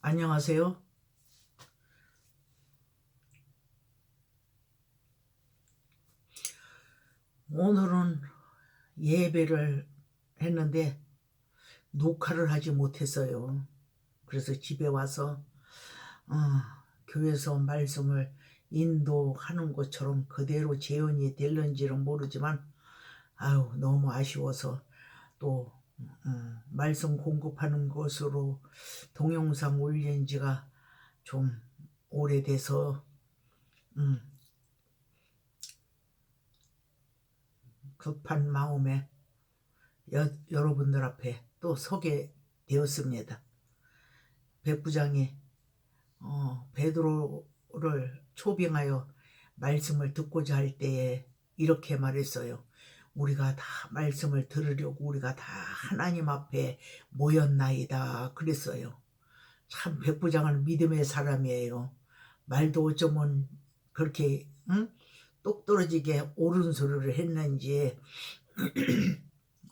안녕하세요. 오늘은 예배를 했는데 녹화를 하지 못했어요. 그래서 집에 와서 어, 교회에서 말씀을 인도하는 것처럼 그대로 재현이 될는지는 모르지만 너무 아쉬워서 또 말씀 공급하는 것으로 동영상 올린 지가 좀 오래돼서 급한 마음에 여러분들 앞에 또 서게 되었습니다. 백부장이 베드로를 초빙하여 말씀을 듣고자 할 때에 이렇게 말했어요. 우리가 다 말씀을 들으려고 우리가 다 하나님 앞에 모였나이다 그랬어요. 참 백부장은 믿음의 사람이에요. 말도 어쩌면 그렇게 똑 떨어지게 옳은 소리를 했는지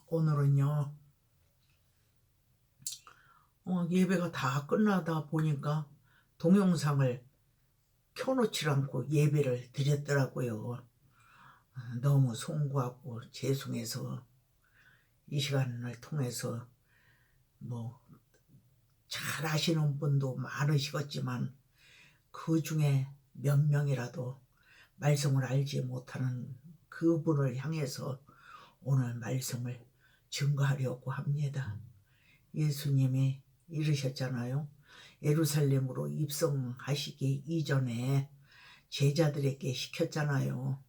오늘은요 예배가 다 끝나다 보니까 동영상을 켜놓지 않고 예배를 드렸더라고요. 너무 송구하고 죄송해서 이 시간을 통해서 잘 아시는 분도 많으시겠지만 그 중에 몇 명이라도 말씀을 알지 못하는 그분을 향해서 오늘 말씀을 증거하려고 합니다. 예수님이 이르셨잖아요. 예루살렘으로 입성하시기 이전에 제자들에게 시켰잖아요.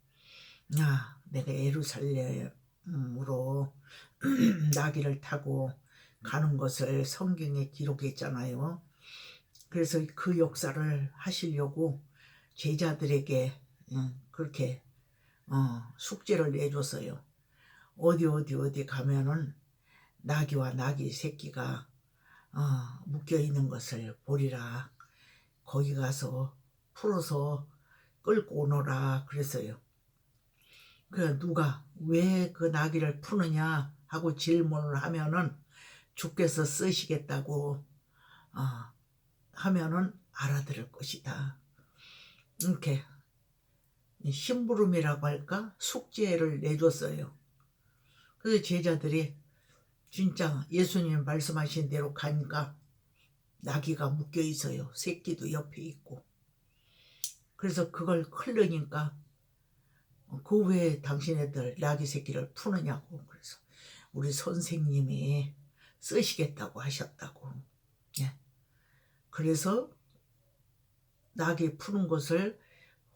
내가 예루살렘으로 나귀를 타고 가는 것을 성경에 기록했잖아요. 그래서 그 역사를 하시려고 제자들에게 그렇게 숙제를 내줬어요. 어디 가면은 나귀와 나귀 새끼가 묶여 있는 것을 보리라. 거기 가서 풀어서 끌고 오너라 그랬어요. 그래 누가 왜 그 나귀를 푸느냐 하고 질문을 하면은 주께서 쓰시겠다고 하면은 알아들을 것이다. 이렇게 심부름이라고 할까 숙제를 내줬어요. 그래서 제자들이 진짜 예수님 말씀하신 대로 가니까 나귀가 묶여 있어요. 새끼도 옆에 있고. 그래서 그걸 흘르니까 그 왜 당신네들 나귀 새끼를 푸느냐고. 그래서 우리 선생님이 쓰시겠다고 하셨다고. 예. 그래서 나귀 푸는 것을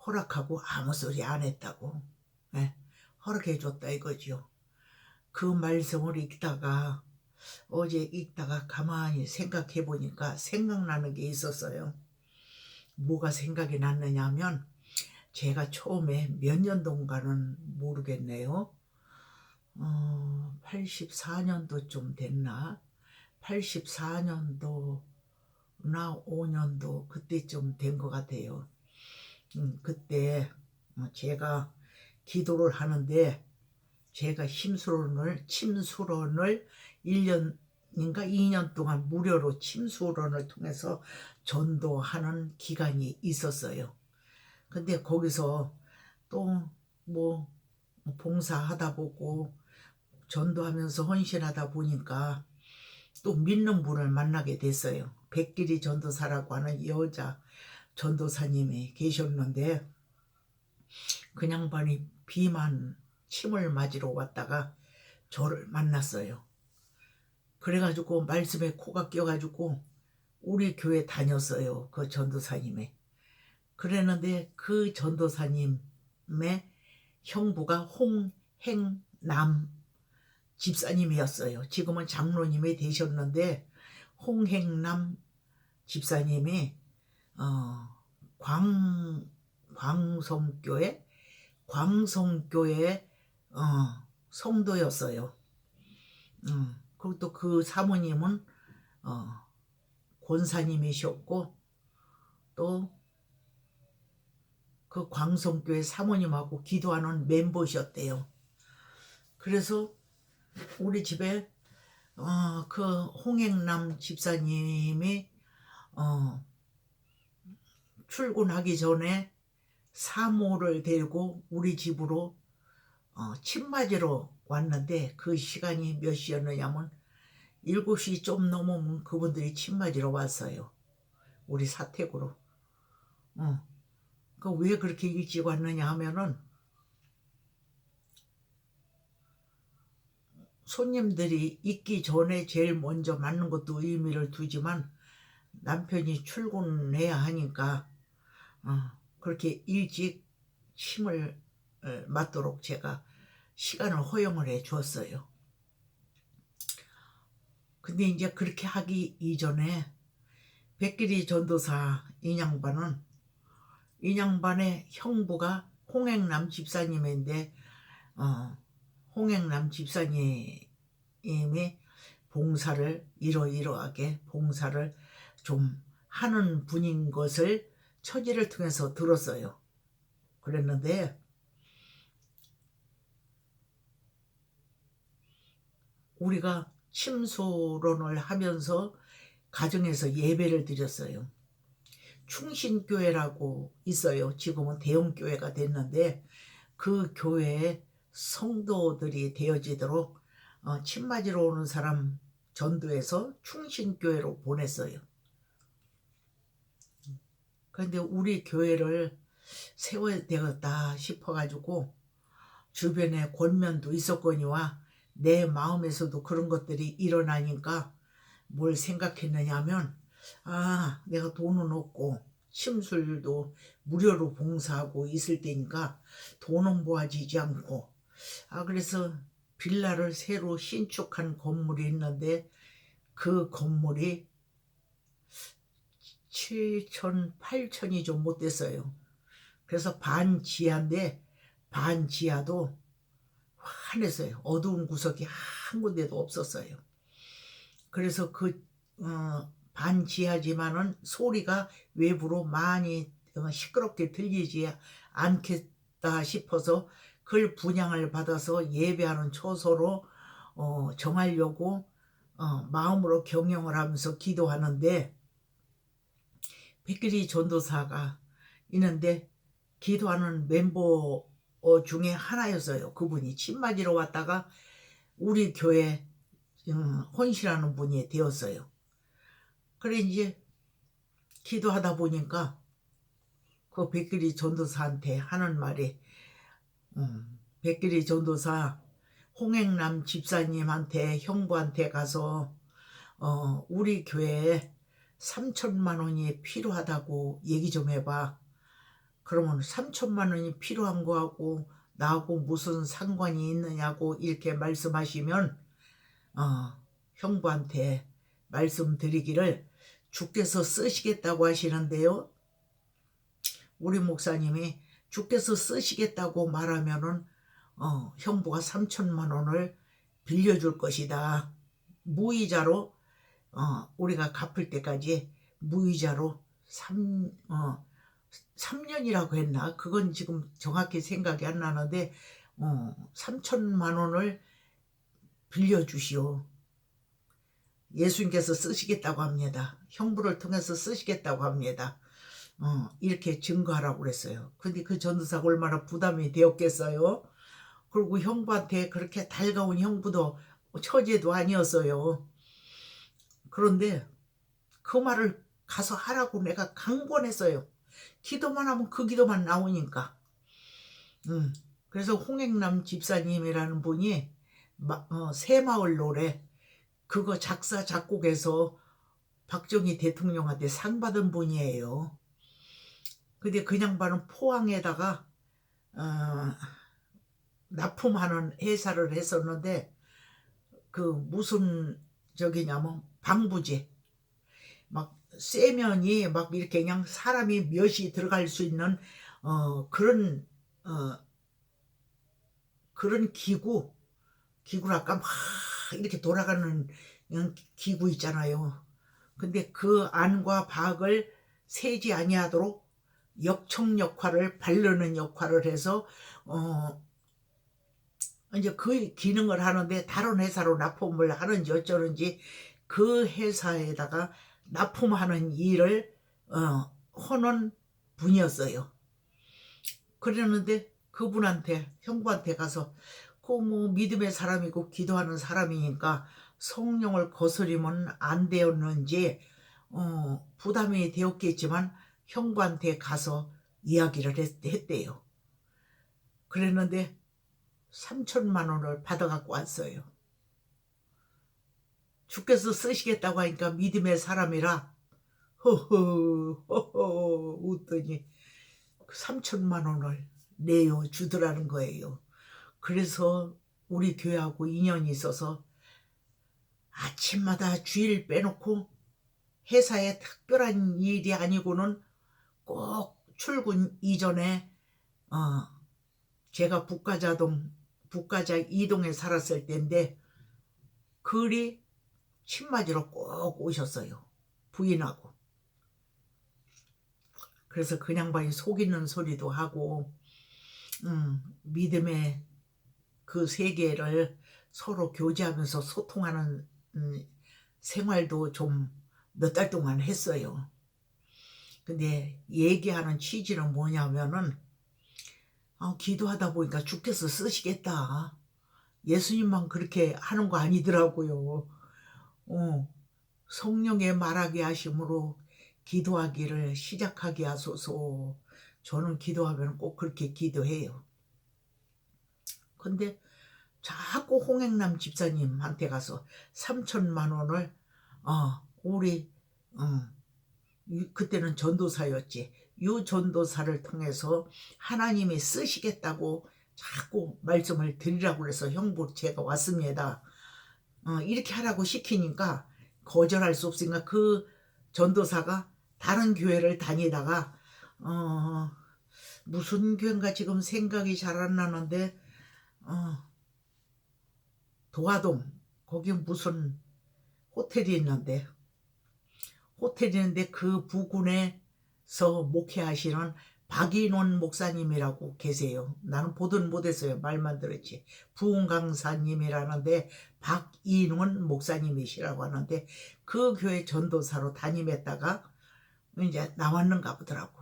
허락하고 아무 소리 안 했다고. 예. 허락해 줬다 이거죠. 그 말씀을 어제 읽다가 가만히 생각해 보니까 생각나는 게 있었어요. 뭐가 생각이 났느냐 하면 제가 처음에 몇 년도인가는 모르겠네요. 84년도쯤 됐나? 84년도나 5년도 그때쯤 된 것 같아요. 그때 제가 기도를 하는데 제가 침수론을 1년인가 2년 동안 무료로 침수론을 통해서 전도하는 기간이 있었어요. 근데 거기서 또 봉사하다 보고 전도하면서 헌신하다 보니까 또 믿는 분을 만나게 됐어요. 백길이 전도사라고 하는 여자 전도사님이 계셨는데 그 양반이 비만 침을 맞으러 왔다가 저를 만났어요. 그래가지고 말씀에 코가 껴가지고 우리 교회 다녔어요. 그 전도사님이. 그랬는데 그 전도사님의 형부가 홍행남 집사님이었어요. 지금은 장로님이 되셨는데 홍행남 집사님이 광성교회 성도였어요. 그리고 또 그 사모님은 권사님이셨고 또 그 광성교회 사모님하고 기도하는 멤버셨대요. 그래서 우리 집에 그 홍행남 집사님이 어, 출근하기 전에 사모를 데리고 우리 집으로 침 맞으러 왔는데 그 시간이 몇 시였느냐면 7시 좀 넘으면 그분들이 침 맞으러 왔어요. 우리 사택으로. 왜 그렇게 일찍 왔느냐 하면은 손님들이 있기 전에 제일 먼저 맞는 것도 의미를 두지만 남편이 출근해야 하니까 그렇게 일찍 침을 맞도록 제가 시간을 허용을 해 주었어요. 근데 이제 그렇게 하기 이전에 백길이 전도사 인양반의 형부가 홍행남 집사님인데 홍행남 집사님이 봉사를 이러이러하게 봉사를 좀 하는 분인 것을 처지를 통해서 들었어요. 그랬는데 우리가 침소론을 하면서 가정에서 예배를 드렸어요. 충신교회라고 있어요. 지금은 대형교회가 됐는데 그 교회에 성도들이 되어지도록 침 맞으러 오는 사람 전도해서 충신교회로 보냈어요. 그런데 우리 교회를 세워야 되겠다 싶어가지고 주변에 권면도 있었거니와 내 마음에서도 그런 것들이 일어나니까 뭘 생각했느냐 하면 내가 돈은 없고 침술도 무료로 봉사하고 있을 때니까 돈은 모아지지 않고 그래서 빌라를 새로 신축한 건물이 있는데 그 건물이 7천, 8천이 좀 못 됐어요. 그래서 반지하인데 반지하도 환했어요. 어두운 구석이 한 군데도 없었어요. 그래서 그 반지하지만은 소리가 외부로 많이 시끄럽게 들리지 않겠다 싶어서 그걸 분양을 받아서 예배하는 처소로 정하려고 마음으로 경영을 하면서 기도하는데 백길이 전도사가 있는데 기도하는 멤버 중에 하나였어요. 그분이 침 맞으러 왔다가 우리 교회 혼실하는 분이 되었어요. 그래 이제 기도하다 보니까 그 백길이 전도사한테 하는 말이 백길이 전도사 홍행남 집사님한테 형부한테 가서 우리 교회에 3천만 원이 필요하다고 얘기 좀 해봐. 그러면 3천만 원이 필요한 거하고 나하고 무슨 상관이 있느냐고 이렇게 말씀하시면 형부한테 말씀드리기를 주께서 쓰시겠다고 하시는데요. 우리 목사님이 주께서 쓰시겠다고 말하면은 형부가 3천만 원을 빌려줄 것이다. 무이자로 우리가 갚을 때까지 무이자로 3년이라고 했나? 그건 지금 정확히 생각이 안 나는데 3천만 원을 빌려주시오. 예수님께서 쓰시겠다고 합니다. 형부를 통해서 쓰시겠다고 합니다. 이렇게 증거하라고 그랬어요. 근데 그 전도사가 얼마나 부담이 되었겠어요. 그리고 형부한테 그렇게 달가운 형부도 처제도 아니었어요. 그런데 그 말을 가서 하라고 내가 강권했어요. 기도만 하면 그 기도만 나오니까. 그래서 홍행남 집사님이라는 분이 새마을 노래 그거 작사 작곡해서 박정희 대통령한테 상 받은 분이에요. 근데 그 양반은 포항에다가 납품하는 회사를 했었는데 그 무슨 저기냐면 방부제 막 쇠면이 막 이렇게 그냥 사람이 몇이 들어갈 수 있는 그런 기구랄까 막 이렇게 돌아가는 기구 있잖아요. 근데 그 안과 박을 세지 아니하도록 역청 역할을 바르는 역할을 해서 이제 그 기능을 하는데 다른 회사로 납품을 하는지 어쩌는지 그 회사에다가 납품하는 일을 하는 분이었어요. 그러는데 그분한테, 형부한테 가서 그 뭐 믿음의 사람이고 기도하는 사람이니까 성령을 거스리면 안 되었는지 부담이 되었겠지만 형부한테 가서 이야기를 했대요. 그랬는데 3천만 원을 받아갖고 왔어요. 주께서 쓰시겠다고 하니까 믿음의 사람이라 허허 웃더니 3천만 원을 내요 주더라는 거예요. 그래서 우리 교회하고 인연이 있어서 아침마다 주일 빼놓고 회사에 특별한 일이 아니고는 꼭 출근 이전에 제가 북가자 이동에 살았을 때인데 그리 침 맞으러 꼭 오셨어요. 부인하고. 그래서 그 양반이 속이는 소리도 하고 믿음의 그 세계를 서로 교제하면서 소통하는 생활도 좀 몇 달 동안 했어요. 근데 얘기하는 취지는 뭐냐면은 기도하다 보니까 주께서 쓰시겠다. 예수님만 그렇게 하는 거 아니더라고요. 성령의 말하게 하심으로 기도하기를 시작하게 하소서. 저는 기도하면 꼭 그렇게 기도해요. 근데 자꾸 홍행남 집사님한테 가서 3천만 원을 우리 그때는 전도사였지. 유 전도사를 통해서 하나님이 쓰시겠다고 자꾸 말씀을 드리라고 그래서 형부 제가 왔습니다. 이렇게 하라고 시키니까 거절할 수 없으니까 그 전도사가 다른 교회를 다니다가 무슨 교회인가 지금 생각이 잘 안 나는데 도화동 거기 무슨 호텔이 있는데 그 부근에서 목회하시는 박인원 목사님이라고 계세요. 나는 보든 못했어요. 말만 들었지. 부흥 강사님이라는데 박인원 목사님이시라고 하는데 그 교회 전도사로 담임했다가 이제 나왔는가 보더라고.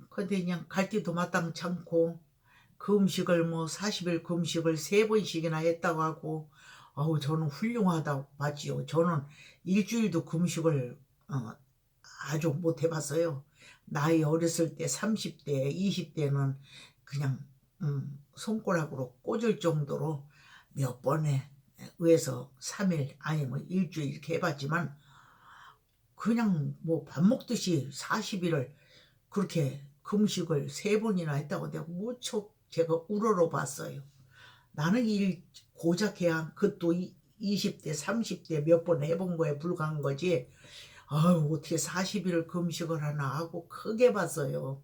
근데 그냥 갈 때도 마땅찮고 금식을 뭐 40일 금식을 3번씩이나 했다고 하고 저는 훌륭하다고 봤지요. 저는 일주일도 금식을 아주 못 해봤어요. 나이 어렸을 때 30대 20대는 그냥 손가락으로 꽂을 정도로 몇 번에 의해서 3일 아니면 일주일 이렇게 해봤지만 그냥 뭐 밥 먹듯이 40일을 그렇게 금식을 3번이나 했다고 내가 무척 제가 우러러 봤어요. 나는 일 고작 해야 그것도 20대 30대 몇 번 해본 거에 불과한 거지 어떻게 40일을 금식을 하나 하고 크게 봤어요.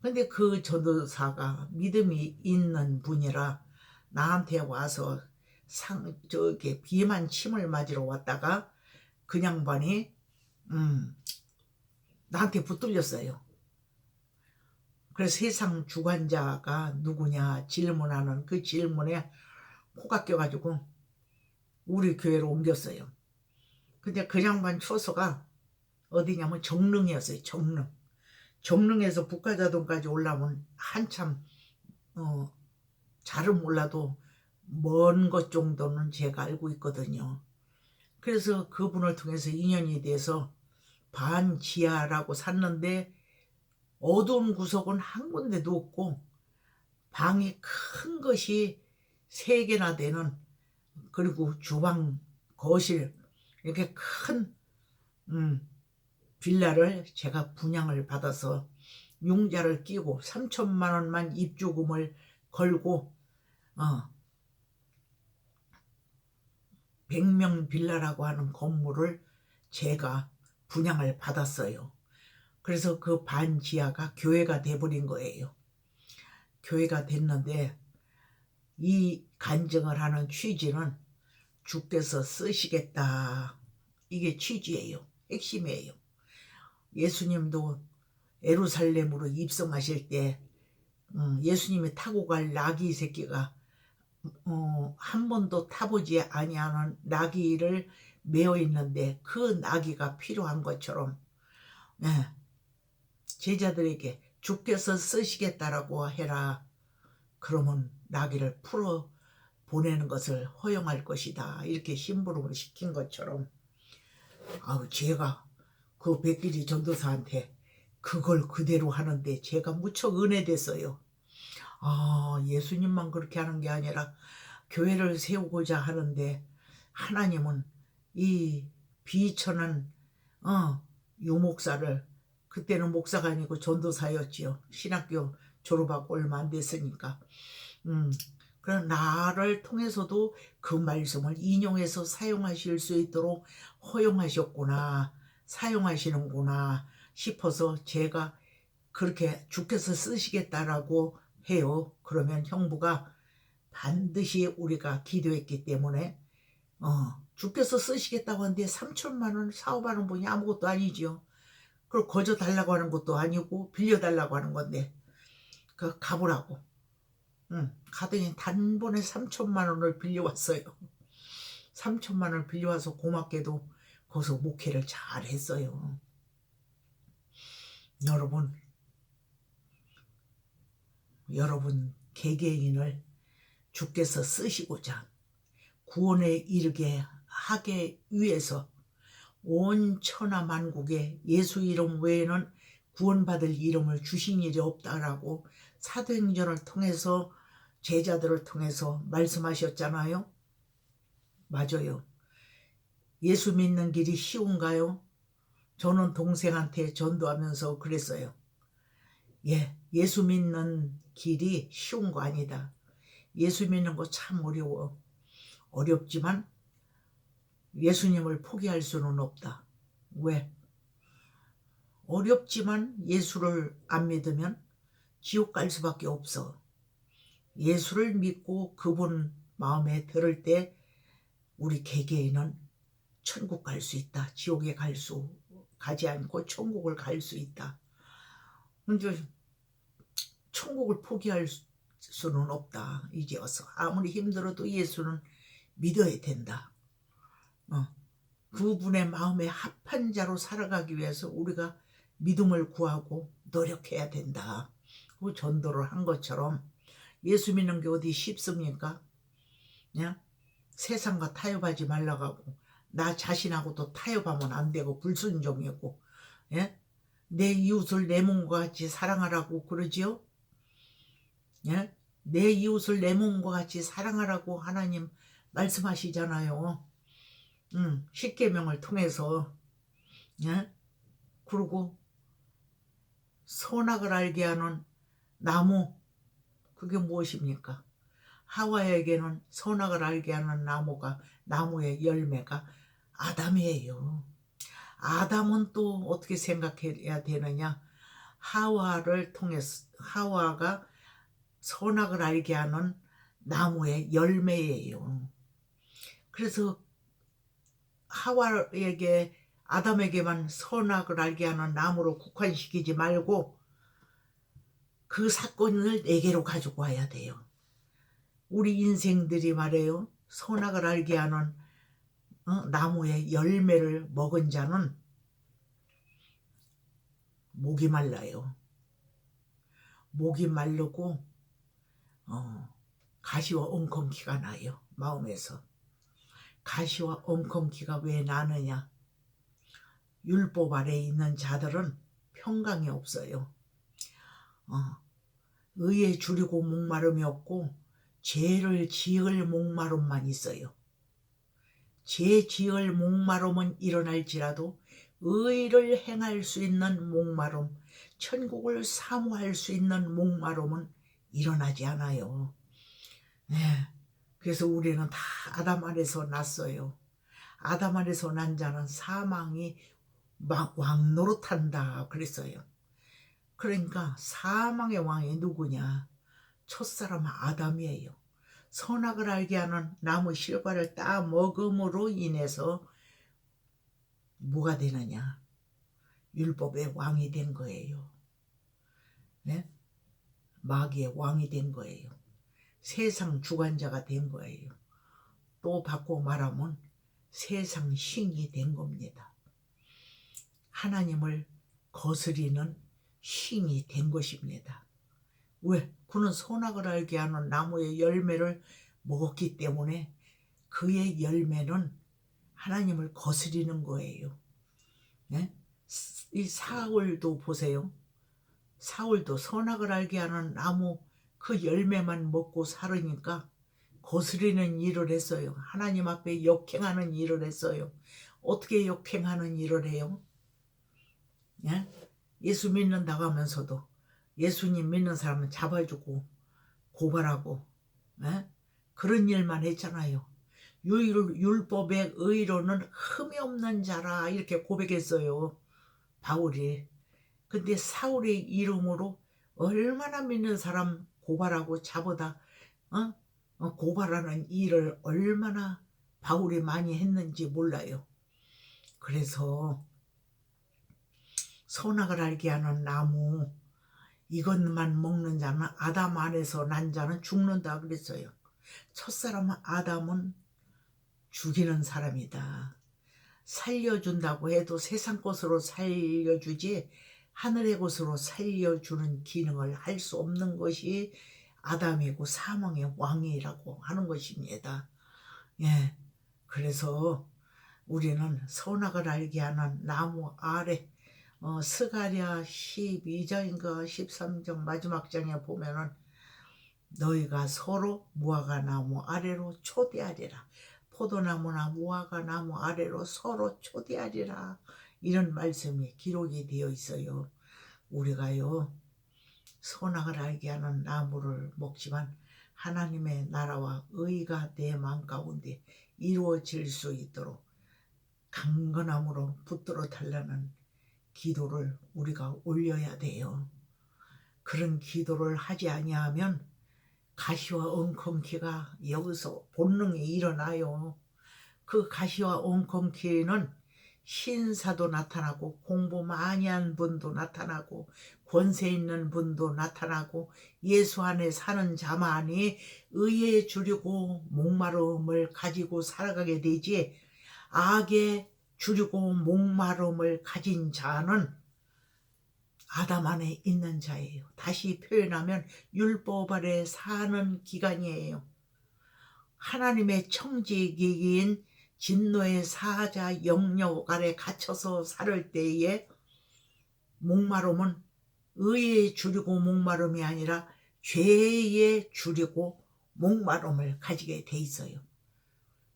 근데 그 전도사가 믿음이 있는 분이라 나한테 와서 저기 비만 침을 맞으러 왔다가 그 양반이 나한테 붙들렸어요. 그래서 세상 주관자가 누구냐 질문하는 그 질문에 코가 껴가지고 우리 교회로 옮겼어요. 근데 그 양반 처소가 어디냐면 정릉이었어요. 정릉에서 북가자동까지 올라오면 한참 잘은 몰라도 먼 것 정도는 제가 알고 있거든요. 그래서 그분을 통해서 인연이 돼서 반지하라고 샀는데 어두운 구석은 한 군데도 없고 방이 큰 것이 3개나 되는 그리고 주방, 거실 이렇게 큰 빌라를 제가 분양을 받아서 융자를 끼고 3천만 원만 입주금을 걸고 100명 빌라라고 하는 건물을 제가 분양을 받았어요. 그래서 그 반지하가 교회가 돼버린 거예요. 교회가 됐는데 이 간증을 하는 취지는 주께서 쓰시겠다. 이게 취지예요. 핵심이에요. 예수님도 예루살렘으로 입성하실 때 예수님이 타고 갈 나귀 새끼가 한 번도 타보지 아니하는 나귀를 매어 있는데 그 나귀가 필요한 것처럼 제자들에게 주께서 쓰시겠다라고 해라. 그러면 나귀를 풀어 보내는 것을 허용할 것이다. 이렇게 심부름을 시킨 것처럼 제가 그 백길이 전도사한테 그걸 그대로 하는데 제가 무척 은혜됐어요. 예수님만 그렇게 하는 게 아니라 교회를 세우고자 하는데 하나님은 이 비천한 유목사를, 그때는 목사가 아니고 전도사였지요. 신학교 졸업하고 얼마 안 됐으니까. 그런 나를 통해서도 그 말씀을 인용해서 사용하실 수 있도록 허용하셨구나, 사용하시는구나 싶어서 제가 그렇게 주께서 쓰시겠다라고 해요. 그러면 형부가 반드시 우리가 기도했기 때문에 주께서 쓰시겠다고 하는데 3천만 원 사업하는 분이 아무것도 아니지요. 그걸 거저 달라고 하는 것도 아니고 빌려달라고 하는 건데 그 가보라고. 가더니 단번에 3천만 원을 빌려왔어요. 3천만 원을 빌려와서 고맙게도 거기서 목회를 잘 했어요. 여러분 개개인을 주께서 쓰시고자 구원에 이르게 하기 위해서 온 천하 만국에 예수 이름 외에는 구원받을 이름을 주신 일이 없다라고 사도행전을 통해서 제자들을 통해서 말씀하셨잖아요. 맞아요. 예수 믿는 길이 쉬운가요? 저는 동생한테 전도하면서 그랬어요. 예수 믿는 길이 쉬운 거 아니다. 예수 믿는 거 참 어려워. 어렵지만 예수님을 포기할 수는 없다. 왜? 어렵지만 예수를 안 믿으면 지옥 갈 수밖에 없어. 예수를 믿고 그분 마음에 들을 때 우리 개개인은 천국 갈 수 있다. 지옥에 가지 않고 천국을 갈 수 있다. 근데 천국을 포기할 수는 없다. 이제 와서 아무리 힘들어도 예수는 믿어야 된다. 그분의 마음에 합한 자로 살아가기 위해서 우리가 믿음을 구하고 노력해야 된다. 그 전도를 한 것처럼 예수 믿는 게 어디 쉽습니까? 그냥 세상과 타협하지 말라고 하고 나 자신하고도 타협하면 안 되고 불순종이고 내 이웃을 내 몸과 같이 사랑하라고 그러지요? 내 이웃을 내 몸과 같이 사랑하라고 하나님 말씀하시잖아요. 십계명을 통해서. 그리고 선악을 알게 하는 나무, 그게 무엇입니까? 하와에게는 선악을 알게 하는 나무의 열매가 아담이에요. 아담은 또 어떻게 생각해야 되느냐? 하와가 선악을 알게 하는 나무의 열매예요. 그래서 아담에게만 선악을 알게 하는 나무로 국한시키지 말고 그 사건을 내게로 가지고 와야 돼요. 우리 인생들이 말해요. 선악을 알게 하는 나무의 열매를 먹은 자는 목이 말라요. 목이 마르고 가시와 엉겅퀴가 나요. 마음에서. 가시와 엉겅퀴가 왜 나느냐? 율법 아래에 있는 자들은 평강이 없어요. 의에 주리고 목마름이 없고 죄를 지을 목마름만 있어요. 죄 지을 목마름은 일어날지라도 의를 행할 수 있는 목마름, 천국을 사모할 수 있는 목마름은 일어나지 않아요. 그래서 우리는 다 아담 안에서 났어요. 아담 안에서 난 자는 사망이 왕노릇한다 그랬어요. 그러니까 사망의 왕이 누구냐? 첫사람 아담이에요. 선악을 알게 하는 나무 실과를 따 먹음으로 인해서 뭐가 되느냐? 율법의 왕이 된 거예요. 마귀의 왕이 된 거예요. 세상 주관자가 된 거예요. 또 바꿔 말하면 세상 신이 된 겁니다. 하나님을 거스리는 신이 된 것입니다. 왜? 그는 선악을 알게 하는 나무의 열매를 먹었기 때문에 그의 열매는 하나님을 거스리는 거예요. 네? 이 사울도 보세요. 사울도 선악을 알게 하는 나무 그 열매만 먹고 살으니까 거스리는 일을 했어요. 하나님 앞에 역행하는 일을 했어요. 어떻게 역행하는 일을 해요? 예? 예수 믿는다고 하면서도 예수님 믿는 사람은 잡아주고 고발하고, 예? 그런 일만 했잖아요. 율법의 의로는 흠이 없는 자라 이렇게 고백했어요, 바울이. 근데 사울의 이름으로 얼마나 믿는 사람 고발하고 잡아다 고발하는 일을 얼마나 바울이 많이 했는지 몰라요. 그래서 선악을 알게 하는 나무 이것만 먹는 자는 아담 안에서 난 자는 죽는다 그랬어요. 첫사람 아담은 죽이는 사람이다. 살려준다고 해도 세상 것으로 살려주지 하늘의 것으로 살려주는 기능을 할 수 없는 것이 아담이고 사망의 왕이라고 하는 것입니다. 예, 그래서 우리는 선악을 알게 하는 나무 아래 스가랴 12장인가 13장 마지막 장에 보면은 너희가 서로 무화과 나무 아래로 초대하리라. 포도나무나 무화과 나무 아래로 서로 초대하리라. 이런 말씀이 기록이 되어 있어요. 우리가요 선악을 알게 하는 나무를 먹지만 하나님의 나라와 의가 내 마음 가운데 이루어질 수 있도록 강건함으로 붙들어 달라는 기도를 우리가 올려야 돼요. 그런 기도를 하지 아니하면 가시와 엉겅퀴가 여기서 본능이 일어나요. 그 가시와 엉겅퀴는 신사도 나타나고 공부 많이 한 분도 나타나고 권세 있는 분도 나타나고 예수 안에 사는 자만이 의에 주려고 목마름을 가지고 살아가게 되지, 악에 주려고 목마름을 가진 자는 아담 안에 있는 자예요. 다시 표현하면 율법 아래 사는 기간이에요. 하나님의 청지기인 진노의 사자 영역 아래 갇혀서 살 때에 목마름은 의에 주려고 목마름이 아니라 죄에 주려고 목마름을 가지게 돼 있어요.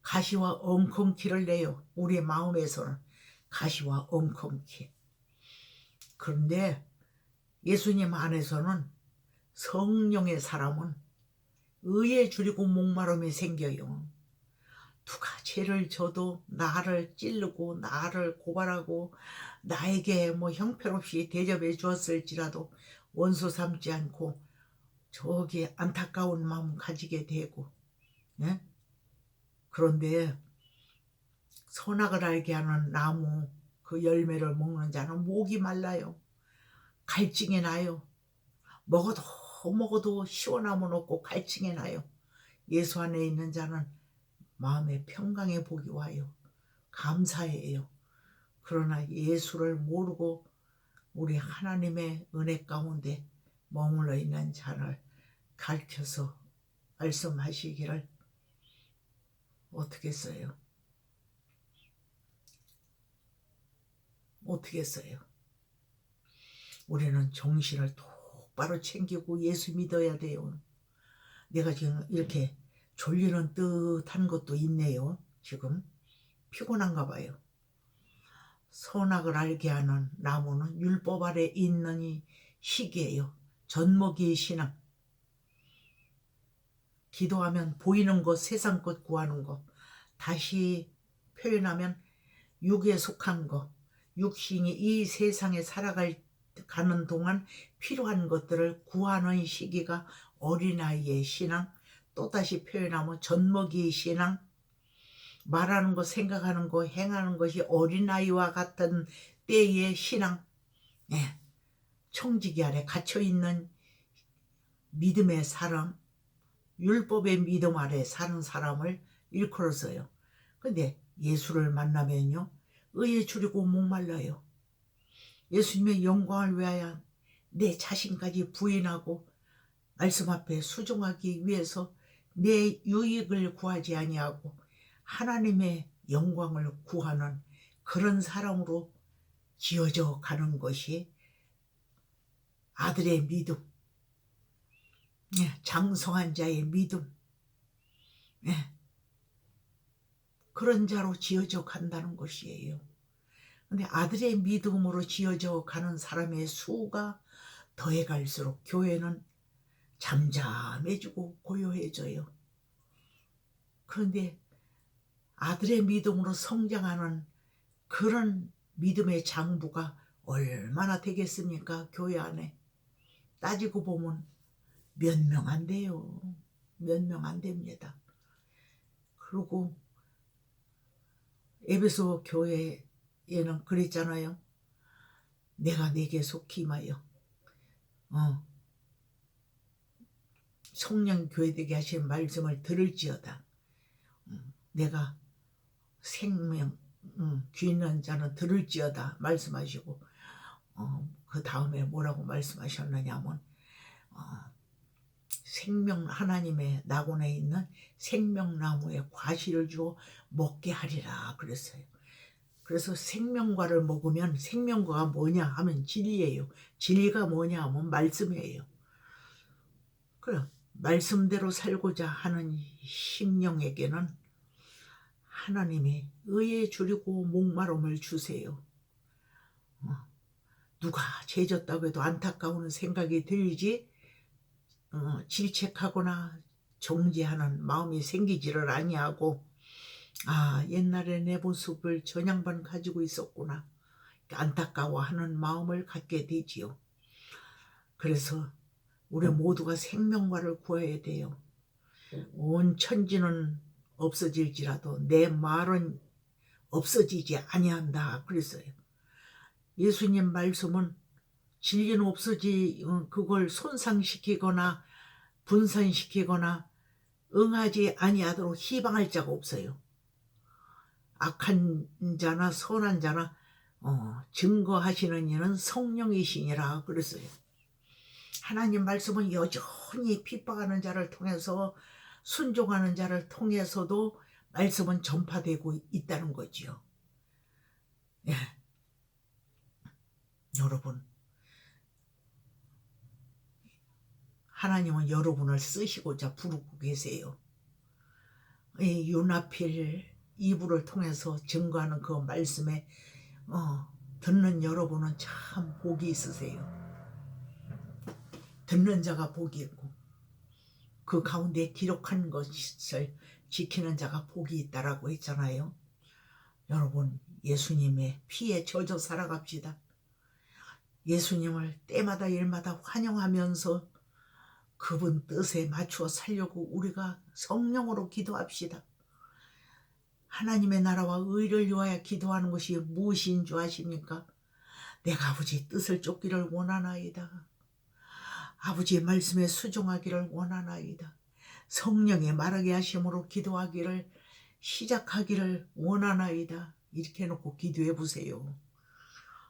가시와 엉겅퀴를 내요. 우리 마음에서는 가시와 엉겅퀴. 그런데 예수님 안에서는 성령의 사람은 의에 주리고 목마름이 생겨요. 누가 죄를 져도 나를 찌르고 나를 고발하고 나에게 형편없이 대접해 주었을지라도 원수 삼지 않고 저기 안타까운 마음 가지게 되고, 네? 그런데 선악을 알게 하는 나무 그 열매를 먹는 자는 목이 말라요. 갈증이 나요. 먹어도 시원함은 없고 갈증이 나요. 예수 안에 있는 자는 마음의 평강의 복이 와요. 감사해요. 그러나 예수를 모르고 우리 하나님의 은혜 가운데 머물러 있는 자를 가르쳐서 말씀하시기를 어떻게 써요? 어떻게 써요? 우리는 정신을 똑바로 챙기고 예수 믿어야 돼요. 내가 지금 이렇게 졸리는 듯한 것도 있네요. 지금 피곤한가 봐요. 선악을 알게 하는 나무는 율법 아래 있는 이 시기예요. 젖먹이 신앙. 기도하면 보이는 것, 세상 것 구하는 것. 다시 표현하면 육에 속한 것. 육신이 이 세상에 가는 동안 필요한 것들을 구하는 시기가 어린아이의 신앙. 또다시 표현하면 젖먹이 신앙. 말하는 것, 생각하는 것, 행하는 것이 어린아이와 같은 때의 신앙. 네. 청지기 아래 갇혀있는 믿음의 사람, 율법의 믿음 아래 사는 사람을 일컬어서요. 근데 예수를 만나면요 의에 줄이고 목말라요. 예수님의 영광을 위하여 내 자신까지 부인하고 말씀 앞에 수종하기 위해서 내 유익을 구하지 아니하고 하나님의 영광을 구하는 그런 사람으로 지어져 가는 것이 아들의 믿음, 장성한 자의 믿음, 그런 자로 지어져 간다는 것이에요. 근데 아들의 믿음으로 지어져 가는 사람의 수가 더해갈수록 교회는 잠잠해지고 고요해져요. 그런데 아들의 믿음으로 성장하는 그런 믿음의 장부가 얼마나 되겠습니까? 교회 안에 따지고 보면 몇 명 안 돼요. 몇 명 안 됩니다. 그리고 에베소 교회에는 그랬잖아요. 내가 네게 속히 임하여 성령 교회되게 하신 말씀을 들을지어다. 내가 생명 귀 있는 자는 들을지어다 말씀하시고 그 다음에 뭐라고 말씀하셨느냐면 생명 하나님의 낙원에 있는 생명나무에 과실을 주어 먹게 하리라 그랬어요. 그래서 생명과를 먹으면 생명과가 뭐냐 하면 진리예요. 진리가 뭐냐 하면 말씀이에요. 그럼 말씀대로 살고자 하는 심령에게는 하나님이 의에 줄이고 목마름을 주세요. 누가 죄졌다고 해도 안타까운 생각이 들지 질책하거나 정죄하는 마음이 생기지를 아니하고 옛날에 내 모습을 저 양반 가지고 있었구나 안타까워하는 마음을 갖게 되지요. 그래서 우리 모두가 생명과를 구해야 돼요. 온 천지는 없어질지라도 내 말은 없어지지 아니한다 그랬어요. 예수님 말씀은 진리는 그걸 손상시키거나 분산시키거나 응하지 아니하도록 희방할 자가 없어요. 악한 자나 선한 자나 증거하시는 이는 성령이시니라 그랬어요. 하나님 말씀은 여전히 핍박하는 자를 통해서 순종하는 자를 통해서도 말씀은 전파되고 있다는 거지요. 여러분, 하나님은 여러분을 쓰시고자 부르고 계세요. 이 윤하필 이불을 통해서 증거하는 그 말씀에 듣는 여러분은 참 복이 있으세요. 듣는 자가 복이 있고 그 가운데 기록한 것을 지키는 자가 복이 있다라고 했잖아요. 여러분, 예수님의 피에 젖어 살아갑시다. 예수님을 때마다 일마다 환영하면서 그분 뜻에 맞추어 살려고 우리가 성령으로 기도합시다. 하나님의 나라와 의를 위하여 기도하는 것이 무엇인 줄 아십니까? 내가 아버지 뜻을 쫓기를 원하나이다. 아버지의 말씀에 수종하기를 원하나이다. 성령의 말하게 하심으로 기도하기를 시작하기를 원하나이다. 이렇게 해놓고 기도해 보세요.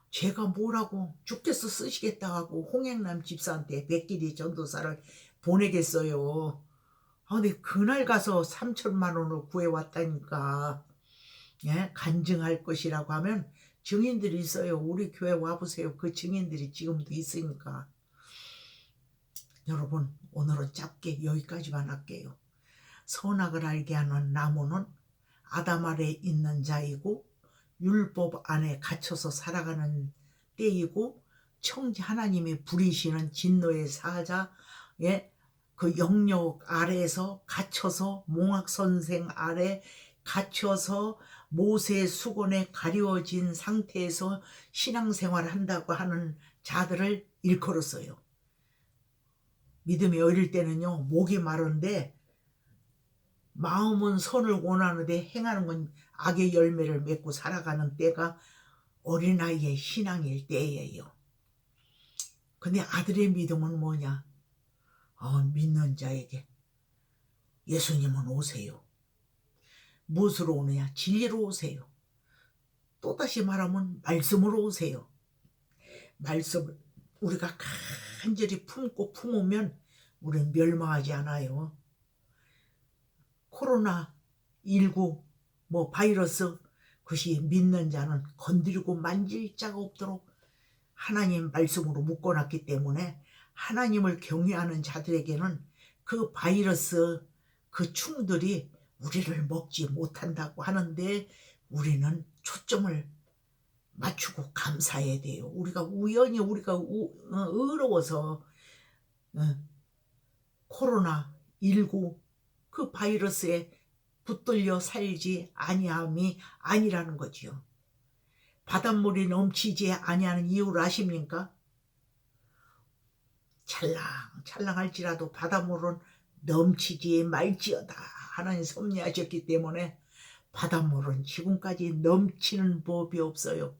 제가 뭐라고 주께서 쓰시겠다 하고 홍행남 집사한테 백길이 전도사를 보내겠어요. 근데 그날 가서 3천만 원을 구해왔다니까. 간증할 것이라고 하면 증인들이 있어요. 우리 교회 와보세요. 그 증인들이 지금도 있으니까. 여러분, 오늘은 짧게 여기까지만 할게요. 선악을 알게 하는 나무는 아담 아래 있는 자이고 율법 안에 갇혀서 살아가는 때이고 하나님이 부리시는 진노의 사자의 그 영역 아래에서 갇혀서 몽학선생 아래 갇혀서 모세의 수건에 가려진 상태에서 신앙생활을 한다고 하는 자들을 일컬었어요. 믿음이 어릴 때는요, 목이 마른데 마음은 선을 원하는데 행하는 건 악의 열매를 맺고 살아가는 때가 어린아이의 신앙일 때예요. 근데 아들의 믿음은 뭐냐? 믿는 자에게 예수님은 오세요. 무엇으로 오느냐? 진리로 오세요. 또다시 말하면 말씀으로 오세요. 말씀을 우리가 간절히 품고 품으면 우리는 멸망하지 않아요. 코로나19 뭐 바이러스 그것이 믿는 자는 건드리고 만질 자가 없도록 하나님 말씀으로 묶어놨기 때문에 하나님을 경외하는 자들에게는 그 바이러스 그 충들이 우리를 먹지 못한다고 하는데 우리는 초점을 맞추고 감사해야 돼요. 우리가 우연히 우리가 의로워서 코로나19 그 바이러스에 붙들려 살지 아니함이 아니라는 거지요. 바닷물이 넘치지 아니하는 이유를 아십니까? 찰랑찰랑할지라도 바닷물은 넘치지 말지어다 하나님 섭리하셨기 때문에 바닷물은 지금까지 넘치는 법이 없어요.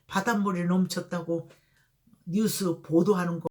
바닷물이 넘쳤다고 뉴스 보도하는 거